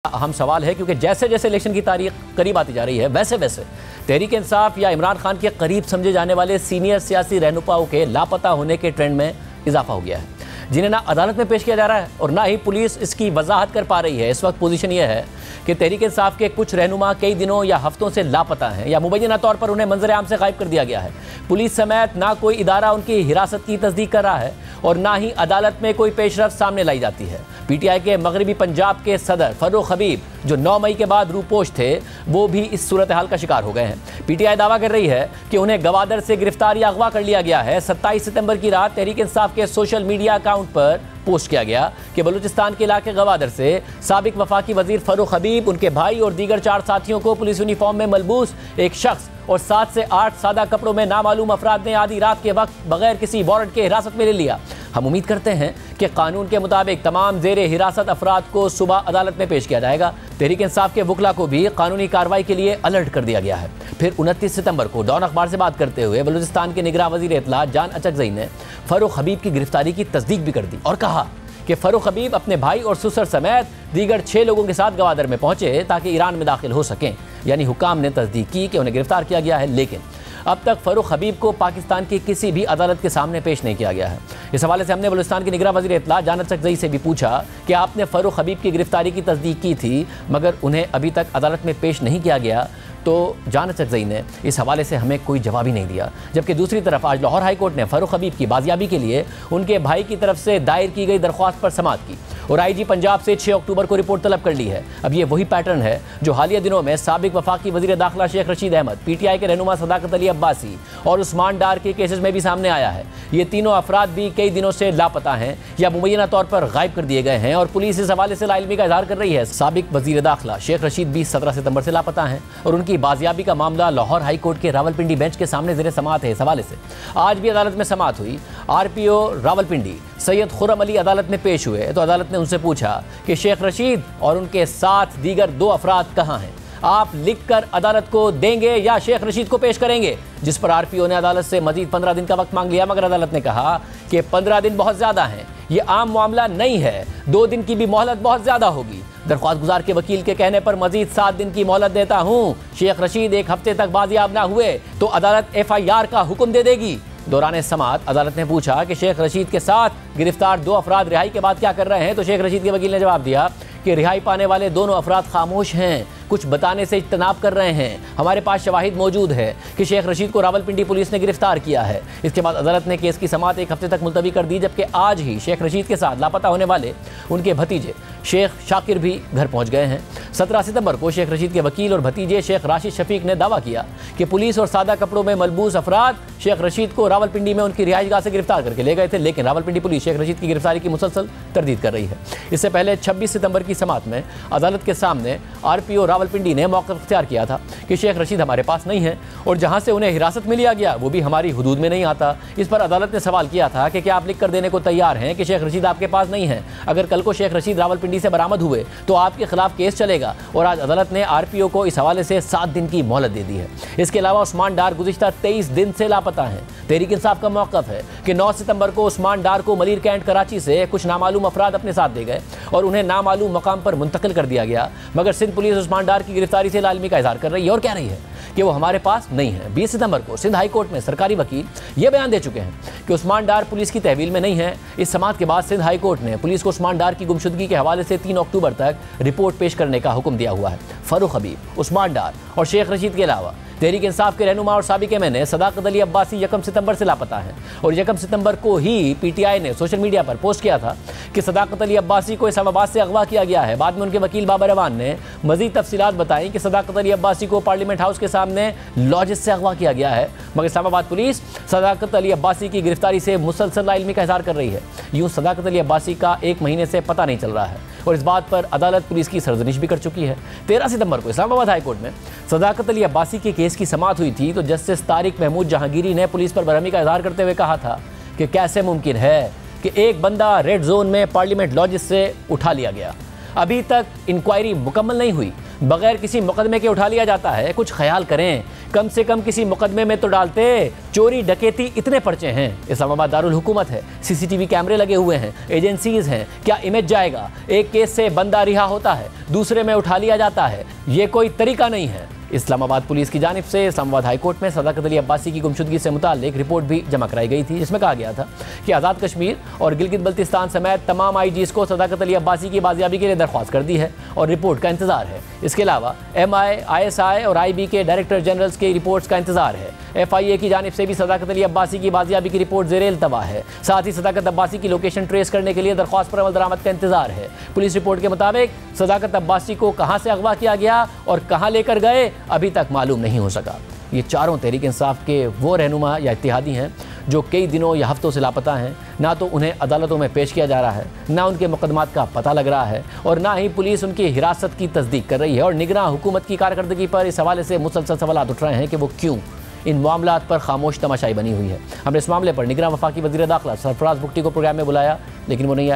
अहम सवाल है, क्योंकि जैसे जैसे इलेक्शन की तारीख करीब आती जा रही है वैसे वैसे तहरीक इंसाफ या इमरान खान के करीब समझे जाने वाले सीनियर सियासी रहनुमाओं के लापता होने के ट्रेंड में इजाफा हो गया है, जिन्हें ना अदालत में पेश किया जा रहा है और ना ही पुलिस इसकी वजाहत कर पा रही है। इस वक्त पोजीशन यह है कि तहरीक इंसाफ के कुछ रहनुमा कई दिनों या हफ्तों से लापता हैं या मुबैना तौर पर उन्हें मंजर आम से गायब कर दिया गया है। पुलिस समेत ना कोई इदारा उनकी हिरासत की तस्दीक कर रहा है और ना ही अदालत में कोई पेशरफ सामने लाई जाती है। पीटीआई के मगरबी पंजाब के सदर फरूख हबीब, जो 9 मई के बाद रूपोश थे, वो भी इस सूरत हाल का शिकार हो गए हैं। पीटीआई दावा कर रही है कि उन्हें गवादर से गिरफ्तार या अगवा कर लिया गया है। 27 सितंबर की रात तहरीक इंसाफ के सोशल मीडिया अकाउंट पर पोस्ट किया गया कि बलूचिस्तान के इलाके गवादर से साबिक वफाकी वजीर फरूख हबीब, उनके भाई और दीगर 4 साथियों को पुलिस यूनिफॉर्म में मलबूस एक शख्स और 7 से 8 सादा कपड़ों में नामालूम अफराद ने आधी रात के वक्त बगैर किसी वारंट के हिरासत में ले लिया। हम उम्मीद करते हैं कि कानून के मुताबिक तमाम जेरे हिरासत अफराद को सुबह अदालत में पेश किया जाएगा। तहरीक इंसाफ के वकला को भी कानूनी कार्रवाई के लिए अलर्ट कर दिया गया है। फिर 29 सितंबर को डॉन अखबार से बात करते हुए बलूचिस्तान के निगरान वजीर इत्तला जान अचकजई ने फरूख हबीब की गिरफ्तारी की तस्दीक भी कर दी और कहा कि फरूख हबीब अपने भाई और सुसर समेत दीगर 6 लोगों के साथ गवादर में पहुंचे ताकि ईरान में दाखिल हो सकें। यानी हुकाम ने तस्दीक की कि उन्हें गिरफ्तार किया गया है, लेकिन अब तक फरूख हबीब को पाकिस्तान की किसी भी अदालत के सामने पेश नहीं किया गया है। इस हवाले से हमने बलूचिस्तान के निगरान वज़ीर इत्तला जान अचकजई से भी पूछा कि आपने फरूख हबीब की गिरफ्तारी की तस्दीक की थी मगर उन्हें अभी तक अदालत में पेश नहीं किया गया, तो जान अचकजई ने इस हवाले से हमें कोई जवाब ही नहीं दिया। जबकि दूसरी तरफ आज लाहौर हाई कोर्ट ने फरूख हबीब की बाजियाबी के लिए उनके भाई की तरफ से दायर की गई दरख्वास्त पर समाअत की और आईजी पंजाब से 6 अक्टूबर को रिपोर्ट तलब कर ली है। अब ये वही पैटर्न है जो हालिया दिनों में साबिक वफाकी वजीर दाखिला शेख रशीद अहमद, पीटीआई के रहनुमा सदाकत अली अब्बासी और उस्मान डार के केसेस में भी सामने आया है। ये तीनों अफराद भी कई दिनों से लापता हैं या मुबैना तौर पर गायब कर दिए गए हैं और पुलिस इस हवाले से लाइलमी का इजहार कर रही है। साबिक वजीर दाखिला शेख रशीद भी 17 सितंबर से लापता हैं और उनकी बाजियाबी का मामला लाहौर हाई कोर्ट के रावलपिंडी बेंच के सामने ज़ेरे समाअत है। इस हवाले से आज भी अदालत में समाअत हुई। आरपीओ रावलपिंडी सैयद खुर्रम अली अदालत में पेश हुए तो अदालत ने उनसे पूछा कि शेख रशीद और उनके साथ दीगर 2 अफराद कहाँ हैं, आप लिखकर अदालत को देंगे या शेख रशीद को पेश करेंगे। जिस पर आरपीओ ने अदालत से मजीद 15 दिन का वक्त मांग लिया, मगर अदालत ने कहा कि 15 दिन बहुत ज़्यादा हैं, ये आम मामला नहीं है, 2 दिन की भी मोहलत बहुत ज़्यादा होगी। दरख्वास्त गुजार के वकील के कहने पर मजीद 7 दिन की मोहलत देता हूँ। शेख रशीद 1 हफ्ते तक बाजियाब ना हुए तो अदालत FIR का हुक्म दे देगी। दौरान समाअत अदालत ने पूछा कि शेख रशीद के साथ गिरफ्तार 2 अफराद रिहाई के बाद क्या कर रहे हैं, तो शेख रशीद के वकील ने जवाब दिया कि रिहाई पाने वाले दोनों अफराद खामोश हैं, कुछ बताने से इज्तनाब कर रहे हैं। हमारे पास शवाहिद मौजूद है कि शेख रशीद को रावलपिंडी पुलिस ने गिरफ्तार किया है। इसके बाद अदालत ने केस की समाअत 1 हफ्ते तक मुलतवी कर दी, जबकि आज ही शेख रशीद के साथ लापता होने वाले उनके भतीजे शेख शाकिर भी घर पहुंच गए हैं। 17 सितंबर को शेख रशीद के वकील और भतीजे शेख राशिद शफीक ने दावा किया कि पुलिस और सादा कपड़ों में मलबूस अफराद शेख रशीद को रावलपिंडी में उनकी रिहाइशगाह से गिरफ्तार करके ले गए थे, लेकिन रावलपिंडी पुलिस शेख रशीद की गिरफ्तारी की मुसलसल तरदीद कर रही है। इससे पहले 26 सितंबर की समाअत में अदालत के सामने आरपीओ रावलपिंडी ने मौक़िफ़ इख्तियार किया था कि शेख रशीद हमारे पास नहीं है और जहां से उन्हें हिरासत में लिया गया वो भी हमारी हुदूद में नहीं आता। इस पर अदालत ने सवाल किया था कि क्या आप लिख कर देने को तैयार हैं कि शेख रशीद आपके पास नहीं है, अगर कल को शेख रशीद रावलपिंडी से बरामद हुए तो आपके खिलाफ केस चलेगा। और आज अदालत ने आरपीओ को इस हवाले से 7 दिन की मोहलत दे दी है। इसके अलावा उस्मान डार गुज़िश्ता 23 दिन से लापता हैं। तहरीक इंसाफ का मौक़िफ़ है कि 9 सितंबर को उस्मान डार को मलीर कैंट कराची से कुछ नामालूम अफराद अपने साथ दे गए और उन्हें नामालूम मकाम पर मुंतकिल कर दिया गया, मगर सिंध पुलिस उस्मान डार की गिरफ्तारी से लालिमी का इजहार कर रही है और कह रही है कि वो हमारे पास नहीं है। 20 सितंबर को सिंध हाई कोर्ट में सरकारी वकील ये बयान दे चुके हैं कि उस्मान डार पुलिस की तहवील में नहीं है। इस समाअत के बाद सिंध हाई कोर्ट ने पुलिस को उस्मान डार की गुमशुदगी के हवाले से 3 अक्टूबर तक रिपोर्ट पेश करने का हुक्म दिया हुआ है। फरूख हबीब, उस्मान डार और शेख रशीद के अलावा तहरीक इंसाफ के रहनुमा और साबिक MNA सदाकत अली अब्बासी 1 सितंबर से लापता हैं और 1 सितंबर को ही पीटीआई ने सोशल मीडिया पर पोस्ट किया था कि सदाकत अली अब्बासी को इस्लामाबाद से अगवा किया गया है। बाद में उनके वकील बाबर अवान ने मजीद तफसीलात बताई कि सदाकत अली अब्बासी को पार्लियामेंट हाउस के सामने लॉजिस से अगवा किया गया है, मगर इस्लामाबाद पुलिस सदाकत अली अब्बासी की गिरफ्तारी से मुसलसल लाइलमी का इजहार कर रही है। यूँ सदाकत अली अब्बासी का 1 महीने से पता नहीं चल रहा है और इस बात पर अदालत पुलिस की सरजनिश भी कर चुकी है। 13 सितंबर को इस्लामाबाद हाई कोर्ट में सदाकत अली अब्बासी के केस की समाअत हुई थी तो जस्टिस तारिक महमूद जहांगीरी ने पुलिस पर बरहमी का इजहार करते हुए कहा था कि कैसे मुमकिन है कि एक बंदा रेड जोन में पार्लियामेंट लॉजिस से उठा लिया गया, अभी तक इंक्वायरी मुकम्मल नहीं हुई, बगैर किसी मुकदमे के उठा लिया जाता है। कुछ ख्याल करें कम से कम किसी मुकदमे में तो डालते। चोरी डकैती इतने पर्चे हैं, इस्लामाबाद दारुल हुकूमत है, सीसीटीवी कैमरे लगे हुए हैं, एजेंसीज हैं, क्या इमेज जाएगा? एक केस से बंदा रिहा होता है, दूसरे में उठा लिया जाता है। ये कोई तरीका नहीं है। इस्लामाबाद पुलिस की जानिब से इस्लामाबाद हाई कोर्ट में सदाकत अली अब्बासी की गुमशुदगी से मुताल्लिक रिपोर्ट भी जमा कराई गई थी, जिसमें कहा गया था कि आज़ाद कश्मीर और गिलगित बल्तिस्तान समेत तमाम आईजीज़ को सदाकत अली अब्बासी की बाजियाबी के लिए दरख्वास्त कर दी है और रिपोर्ट का इंतजार है। इसके अलावा MI, ISI और IB के डायरेक्टर जनरल्स की रिपोर्ट्स का इंतजार है। FIA की जानिब से भी सदाकत अली अब्बासी की बाजियाबी की रिपोर्ट ज़ेरे इल्तवा है। साथ ही सदाकत अब्बासी की लोकेशन ट्रेस करने के लिए दरख्वास्त पर अमल दरामद का इंतजार है। पुलिस रिपोर्ट के मुताबिक सदाकत अब्बासी को कहाँ से अगवा किया गया और कहाँ लेकर गए अभी तक मालूम नहीं हो सका। ये चारों तहरीक इंसाफ के वो रहनुमा या इत्तेहादी हैं जो कई दिनों या हफ्तों से लापता हैं। ना तो उन्हें अदालतों में पेश किया जा रहा है, ना उनके मुकदमात का पता लग रहा है और ना ही पुलिस उनकी हिरासत की तस्दीक कर रही है। और निगरान हुकूमत की कारकर्दगी पर इस हवाले से मुसलसल सवाल उठ रहे हैं कि वो क्यों इन मामलात पर खामोश तमाशाई बनी हुई है। हमने इस मामले पर निगरान वफाकी वज़ीर दाखिला सरफराज बुगटी को प्रोग्राम में बुलाया, लेकिन वो नहीं आए।